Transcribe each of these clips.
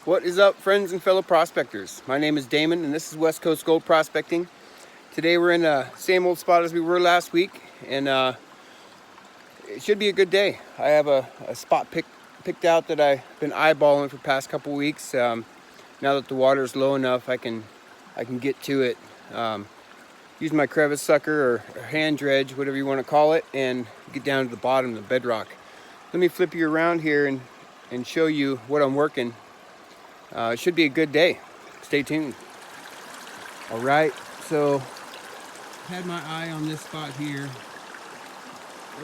What is up, friends and fellow prospectors? My name is Damon and this is West Coast Gold Prospecting. Today we're in the same old spot as we were last week, and it should be a good day. I have a spot picked out that I've been eyeballing for the past couple weeks. Now that the water is low enough, I can get to it. Use my crevice sucker or hand dredge, whatever you want to call it, and get down to the bottom of the bedrock. Let me flip you around here and show you what I'm working. It should be a good day. Stay tuned. All right, so had my eye on this spot here,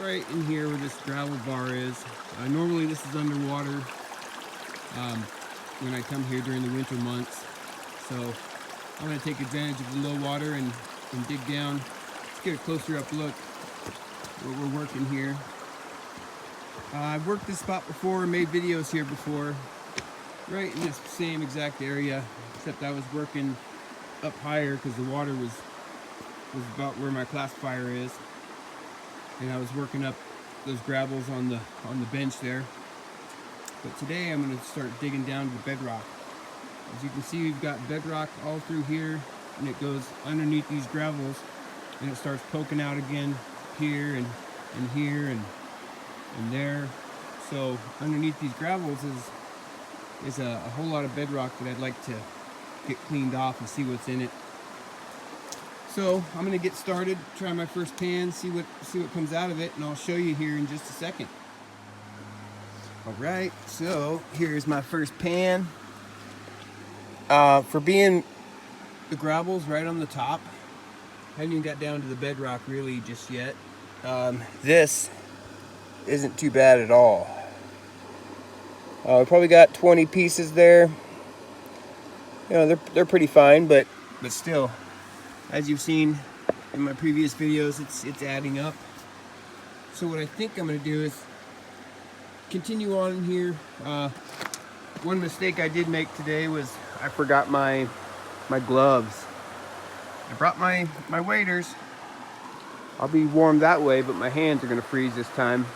right in here where this gravel bar is. Normally this is underwater when I come here during the winter months. So I'm going to take advantage of the low water and dig down. Let's get a closer up look at what we're working here. I've worked this spot before, made videos here before, right in this same exact area, except I was working up higher because the water was about where my classifier is, and I was working up those gravels on the bench there. But today I'm going to start digging down to the bedrock. As you can see, we've got bedrock all through here, and it goes underneath these gravels, and it starts poking out again here and here and there. So underneath these gravels is a whole lot of bedrock that I'd like to get cleaned off and see what's in it. So I'm going to get started, try my first pan, see what comes out of it, and I'll show you here in just a second. All right, so here's my first pan. For being the gravel's right on the top, I haven't even got down to the bedrock really just yet. This isn't too bad at all. We probably got 20 pieces there. You know, they're pretty fine, but still, as you've seen in my previous videos, it's adding up. So what I think I'm going to do is continue on in here. One mistake I did make today was I forgot my gloves. I brought my waders. I'll be warm that way, but my hands are going to freeze this time.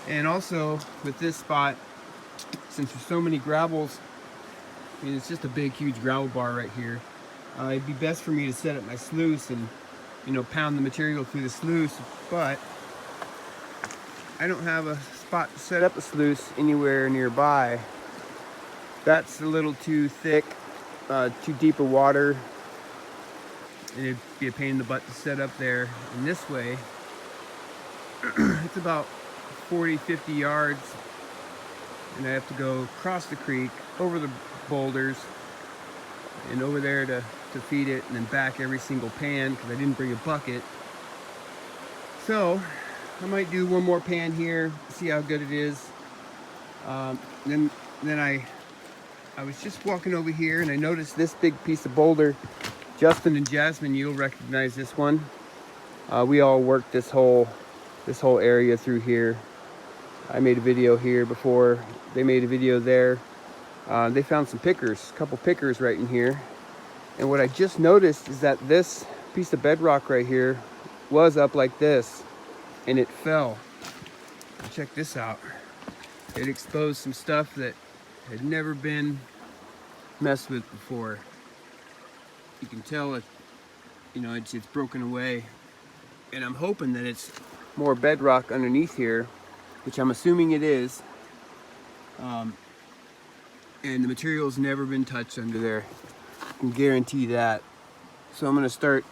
And also with this spot, since there's so many gravels, I mean, it's just a big, huge gravel bar right here. It'd be best for me to set up my sluice and, you know, pound the material through the sluice, but I don't have a spot to set up a sluice anywhere nearby. That's a little too thick, too deep of water, and it'd be a pain in the butt to set up there. And this way, it's about 40-50 yards, and I have to go across the creek, over the boulders, and over there to feed it, and then back every single pan because I didn't bring a bucket. So I might do one more pan here, see how good it is. Then I was just walking over here and I noticed this big piece of boulder. Justin and Jasmine, you'll recognize this one. We all worked this whole area through here. I made a video here before. They made a video there. They found some pickers, a couple pickers right in here. And what I just noticed is that this piece of bedrock right here was up like this, and it fell. Check this out. It exposed some stuff that had never been messed with before. You can tell it, you know, it's broken away. And I'm hoping that it's more bedrock underneath here, which I'm assuming it is. And the material's never been touched under there. I can guarantee that. So I'm gonna start,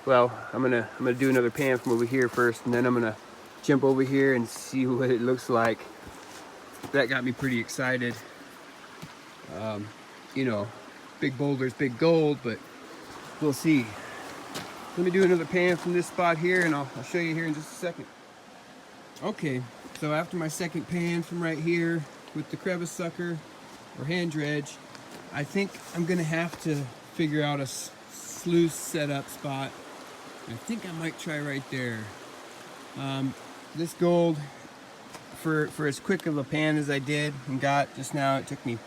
well, I'm gonna do another pan from over here first, and then I'm gonna jump over here and see what it looks like. That got me pretty excited. You know, big boulders, big gold, but we'll see. Let me do another pan from this spot here, and I'll show you here in just a second. Okay, so after my second pan from right here with the crevice sucker or hand dredge, I think I'm gonna have to figure out a sluice setup spot. I think I might try right there. This gold, for as quick of a pan as I did and got just now, it took me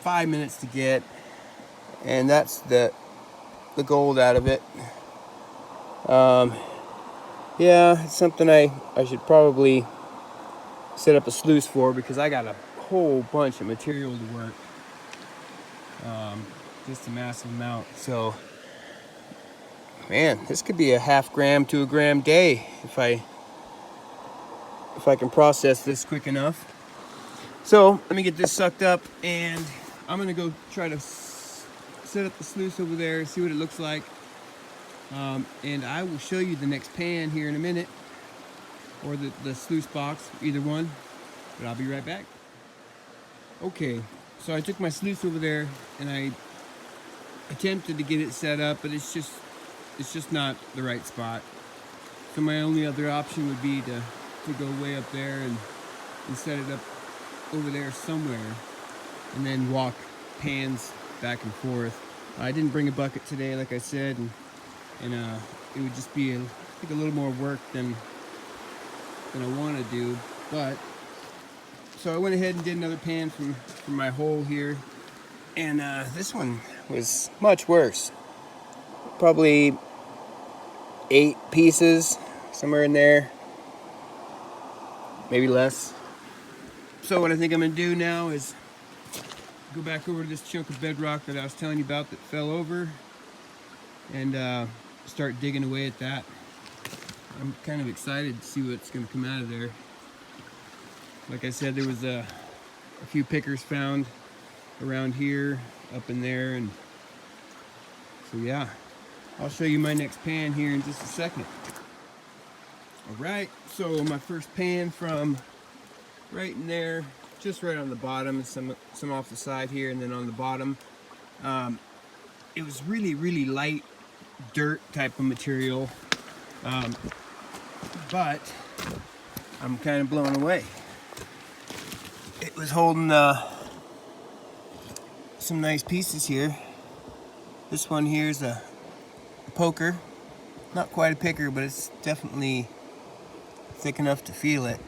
5 minutes to get, and that's the gold out of it. Yeah, it's something I should probably set up a sluice for, because I got a whole bunch of material to work. Just a massive amount. So, man, this could be a half gram to a gram day if I can process this quick enough. So let me get this sucked up, and I'm gonna go try to set up the sluice over there, see what it looks like, and I will show you the next pan here in a minute, or the sluice box, either one, but I'll be right back. Okay, so I took my sluice over there and I attempted to get it set up, but it's just not the right spot. So my only other option would be to go way up there and set it up over there somewhere, and then walk pans back and forth. I didn't bring a bucket today, like I said, and it would just be I think a little more work than I want to do. But so I went ahead and did another pan from my hole here, and this one was much worse. Probably 8 pieces, somewhere in there, maybe less. So what I think I'm gonna do now is go back over to this chunk of bedrock that I was telling you about that fell over, and start digging away at that. I'm kind of excited to see what's gonna come out of there. Like I said, there was a few pickers found around here, up in there, and so yeah, I'll show you my next pan here in just a second. Alright, so my first pan from right in there, just right on the bottom, some off the side here, and then on the bottom, it was really light dirt type of material, but I'm kind of blown away. It was holding some nice pieces here. This one here is a poker, not quite a picker, but it's definitely thick enough to feel it.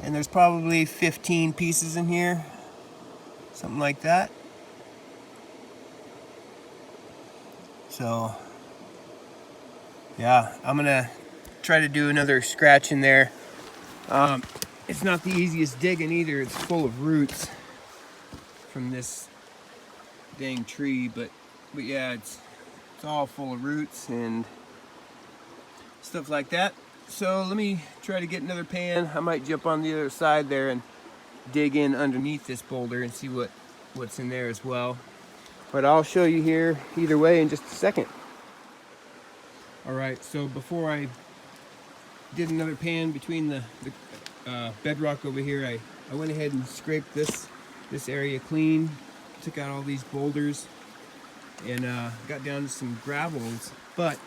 And there's probably 15 pieces in here, something like that. So yeah, I'm gonna try to do another scratch in there. It's not the easiest digging either. It's full of roots from this dang tree, but yeah, it's all full of roots and stuff like that. So let me try to get another pan. I might jump on the other side there and dig in underneath this boulder and see what's in there as well. But I'll show you here either way in just a second. Alright, so before I did another pan between the bedrock over here, I went ahead and scraped this area clean, took out all these boulders, and got down to some gravels, but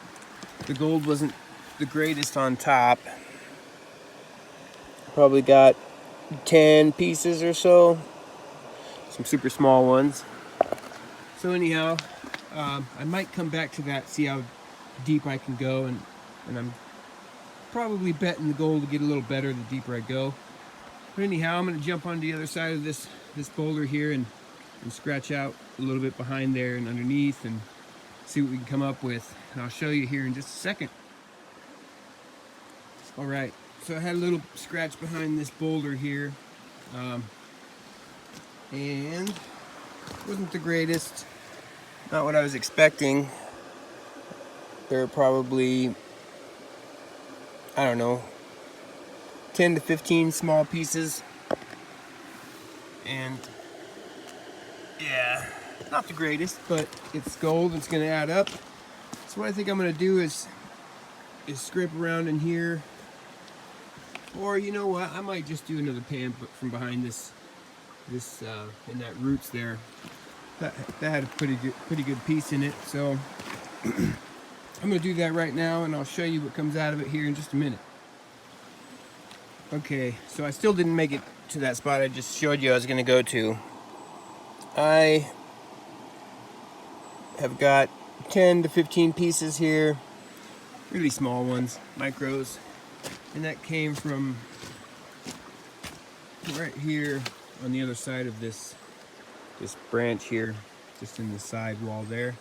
the gold wasn't the greatest on top. Probably got 10 pieces or so, some super small ones. So anyhow, I might come back to that, see how deep I can go, and I'm probably betting the gold to get a little better the deeper I go. But anyhow, I'm going to jump on the other side of this boulder here and scratch out a little bit behind there and underneath and see what we can come up with. And I'll show you here in just a second. Alright, so I had a little scratch behind this boulder here, and wasn't the greatest, not what I was expecting. There are probably, I don't know, 10 to 15 small pieces, and yeah, not the greatest, but it's gold, it's going to add up. So what I think I'm going to do is scrape around in here, or you know what, I might just do another pan from behind this in that roots there. That had a pretty good piece in it, so I'm going to do that right now, and I'll show you what comes out of it here in just a minute. Okay, so I still didn't make it to that spot I just showed you I was going to go to. I have got 10 to 15 pieces here, really small ones, micros, and that came from right here on the other side of this branch here, just in the side wall there.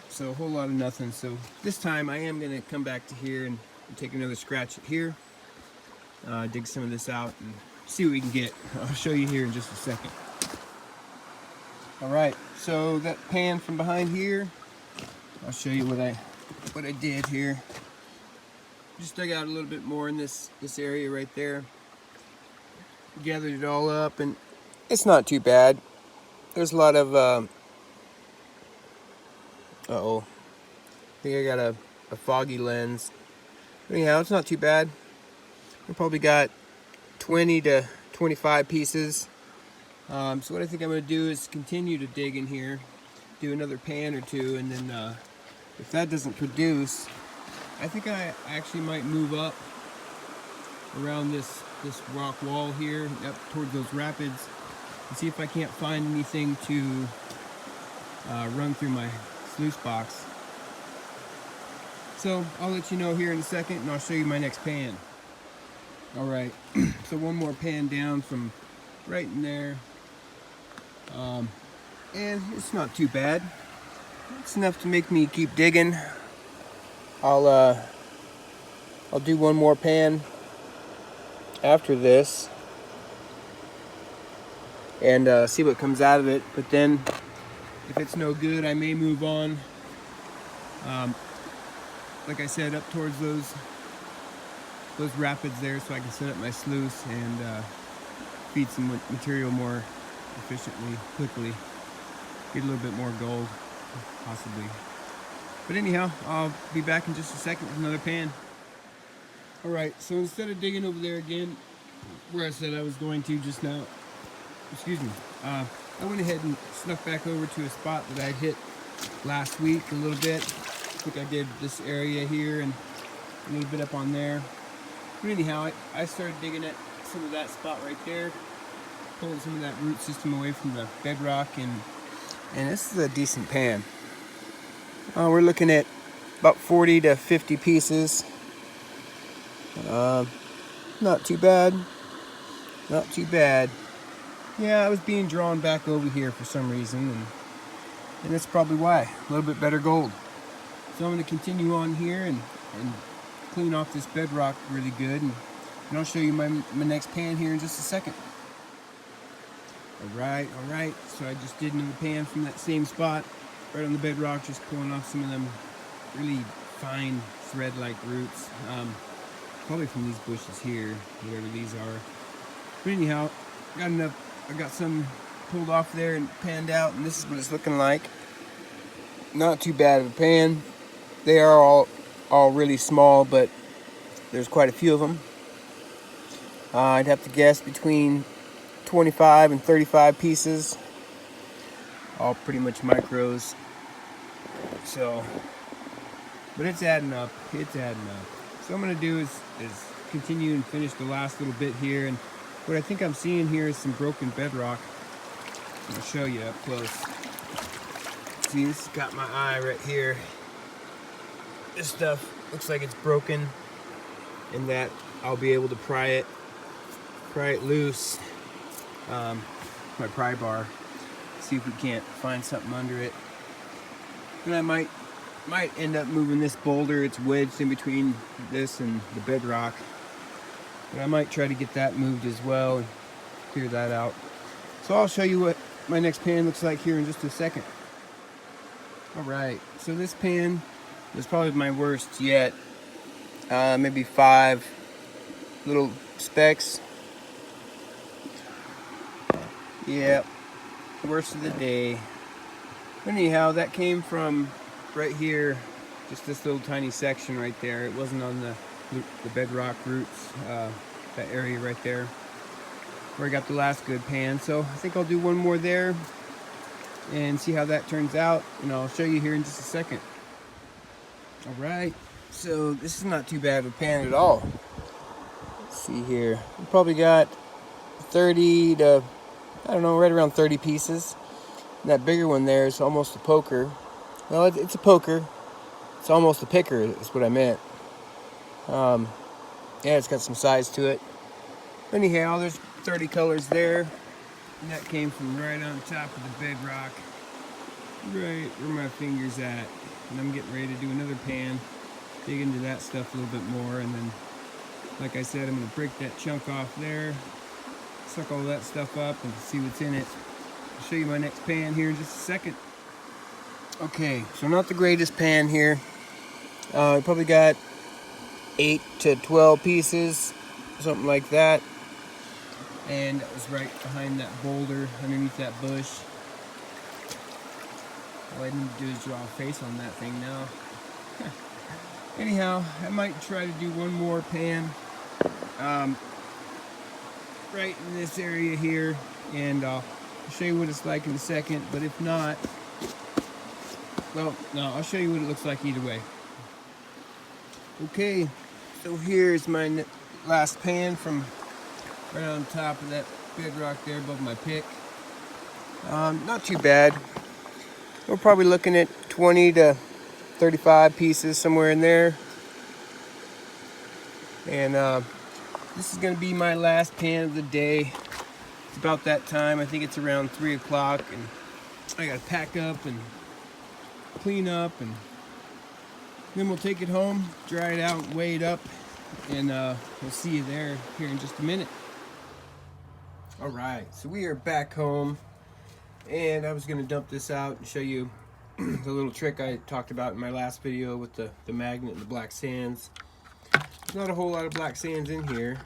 So a whole lot of nothing. So this time I am going to come back to here and take another scratch at here, dig some of this out and see what we can get. I'll show you here in just a second. All right, so that pan from behind here, I'll show you what I did here. Just dug out a little bit more in this area right there. Gathered it all up, and it's not too bad. There's a lot of uh-oh. I think I got a foggy lens. But anyhow, it's not too bad. I probably got 20 to 25 pieces. So what I think I'm going to do is continue to dig in here, do another pan or two, and then if that doesn't produce, I think I actually might move up around this rock wall here, up towards those rapids, and see if I can't find anything to run through my sluice box. So I'll let you know here in a second, and I'll show you my next pan. All right, so one more pan down from right in there, and it's not too bad. It's enough to make me keep digging. I'll do one more pan after this and see what comes out of it. But then, if it's no good, I may move on. Like I said, up towards those rapids there, so I can set up my sluice and feed some material more efficiently, quickly. Get a little bit more gold, possibly. But anyhow, I'll be back in just a second with another pan. All right, so instead of digging over there again, where I said I was going to just now, excuse me, I went ahead and snuck back over to a spot that I hit last week a little bit. I think I did this area here and a little bit up on there. But anyhow, I started digging at some of that spot right there, pulling some of that root system away from the bedrock, and this is a decent pan. We're looking at about 40 to 50 pieces. Not too bad. Not too bad. Yeah, I was being drawn back over here for some reason, and that's probably why. A little bit better gold. So I'm going to continue on here and clean off this bedrock really good, and I'll show you my next pan here in just a second. Alright, so I just did another pan from that same spot, right on the bedrock, just pulling off some of them really fine thread-like roots. Probably from these bushes here, whatever these are. But anyhow, I got some pulled off there and panned out, and this is what it's looking like. Not too bad of a pan. They are all really small, but there's quite a few of them. I'd have to guess between 25 and 35 pieces. All pretty much micros. So, but it's adding up. It's adding up. So what I'm going to do is continue and finish the last little bit here. And what I think I'm seeing here is some broken bedrock. I'll show you up close. See, this has got my eye right here. This stuff looks like it's broken, and that I'll be able to pry it loose. My pry bar. See if we can't find something under it. And I might end up moving this boulder. It's wedged in between this and the bedrock. But I might try to get that moved as well and clear that out. So I'll show you what my next pan looks like here in just a second. Alright, so this pan was probably my worst yet. Maybe 5 little specks. Yeah, worst of the day. But anyhow, that came from right here, just this little tiny section right there. It wasn't on the bedrock roots, that area right there, where I got the last good pan. So I think I'll do one more there and see how that turns out, and I'll show you here in just a second. Alright, so this is not too bad of a pan at all. Let's see here. We probably got 30 to, I don't know, right around 30 pieces. And that bigger one there is almost a poker. Well, it's a poker. It's almost a picker, is what I meant. Yeah, it's got some size to it. Anyhow, there's 30 colors there. And that came from right on top of the bedrock. Right where my finger's at. And I'm getting ready to do another pan. Dig into that stuff a little bit more. And then, like I said, I'm going to break that chunk off there. Suck all that stuff up and see what's in it. I'll show you my next pan here in just a second. Okay, so not the greatest pan here. I probably got 8 to 12 pieces, something like that. And that was right behind that boulder, underneath that bush. All I need to do is draw a face on that thing now. Anyhow, I might try to do one more pan right in this area here, and I'll show you what it's like in a second. But if not, well, no, I'll show you what it looks like either way. Okay, so here's my last pan from right on top of that bedrock there above my pick. Not too bad. We're probably looking at 20 to 35 pieces, somewhere in there. And this is going to be my last pan of the day. It's about that time. I think it's around 3 o'clock, and I got to pack up and clean up, and then we'll take it home, dry it out, weigh it up, and we'll see you there here in just a minute. All right, so we are back home, and I was going to dump this out and show you the little trick I talked about in my last video with the magnet and the black sands. There's not a whole lot of black sands in here.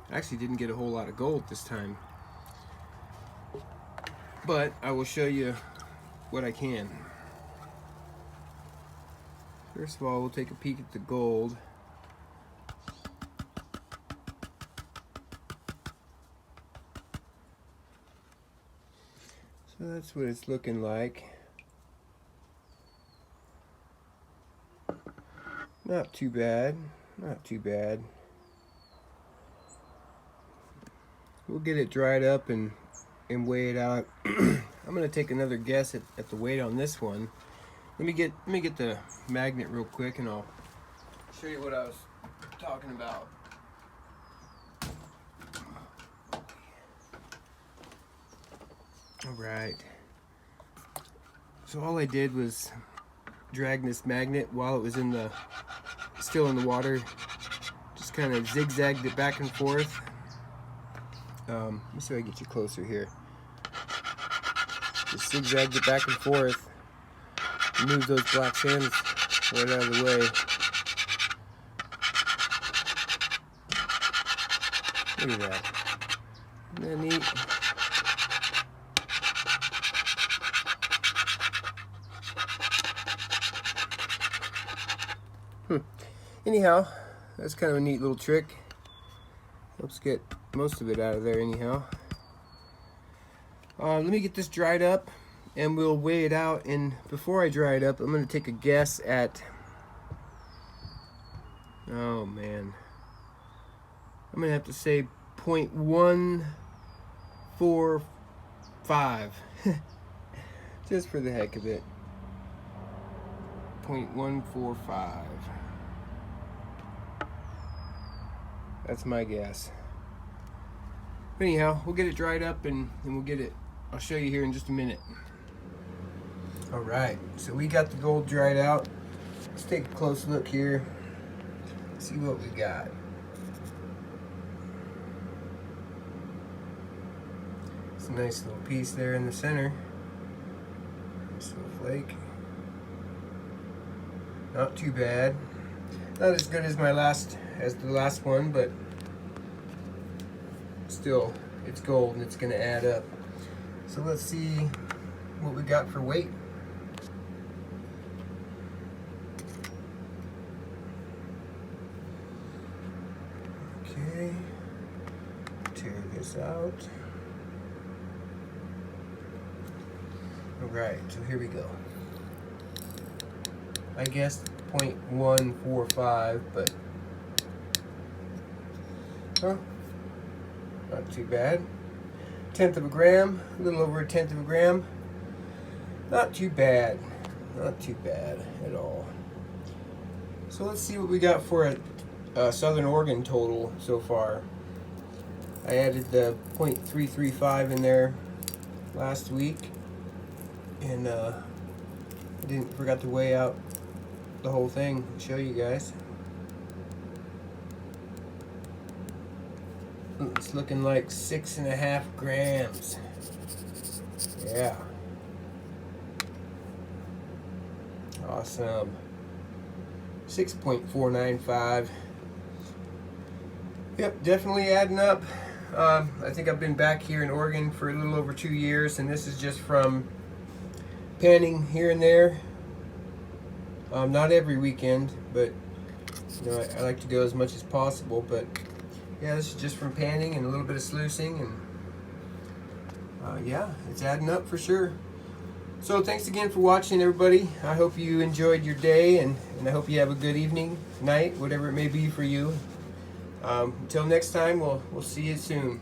Actually didn't get a whole lot of gold this time, but I will show you what I can. First of all, we'll take a peek at the gold. So that's what it's looking like. Not too bad, not too bad. We'll get it dried up and weigh it out. I'm gonna take another guess at the weight on this one. Let me get the magnet real quick, and I'll show you what I was talking about. Alright, so all I did was drag this magnet while it was still in the water. Just kind of zigzagged it back and forth. Let me see if I can get you closer here. Just zigzagged it back and forth. Move those black sands right out of the way. Look at that. Isn't that neat? Anyhow, that's kind of a neat little trick. Helps get most of it out of there anyhow. Let me get this dried up and we'll weigh it out. And before I dry it up, I'm going to take a guess at, oh man, I'm going to have to say 0.145 just for the heck of it. 0.145. That's my guess. But anyhow, we'll get it dried up and we'll get it, I'll show you here in just a minute. Alright, so we got the gold dried out. Let's take a close look here. See what we got. It's a nice little piece there in the center. Nice little flake. Not too bad. Not as good as the last one, but still, it's gold and it's going to add up. So let's see what we got for weight. Okay, tear this out. Alright, so here we go. I guess 0.145, but not too bad. 1/10 of a gram, a little over 1/10 of a gram. Not too bad. Not too bad at all. So let's see what we got for a Southern Oregon total so far. I added the 0.335 in there last week, and forgot to weigh out the whole thing to show you guys. It's looking like 6.5 grams. Yeah. Awesome. 6.495. Yep, definitely adding up. I think I've been back here in Oregon for a little over 2 years, and this is just from panning here and there. Not every weekend, but you know, I like to go as much as possible. But yeah, this is just from panning and a little bit of sluicing, and yeah, it's adding up for sure. So thanks again for watching, everybody. I hope you enjoyed your day, and I hope you have a good evening, night, whatever it may be for you. Until next time, we'll see you soon.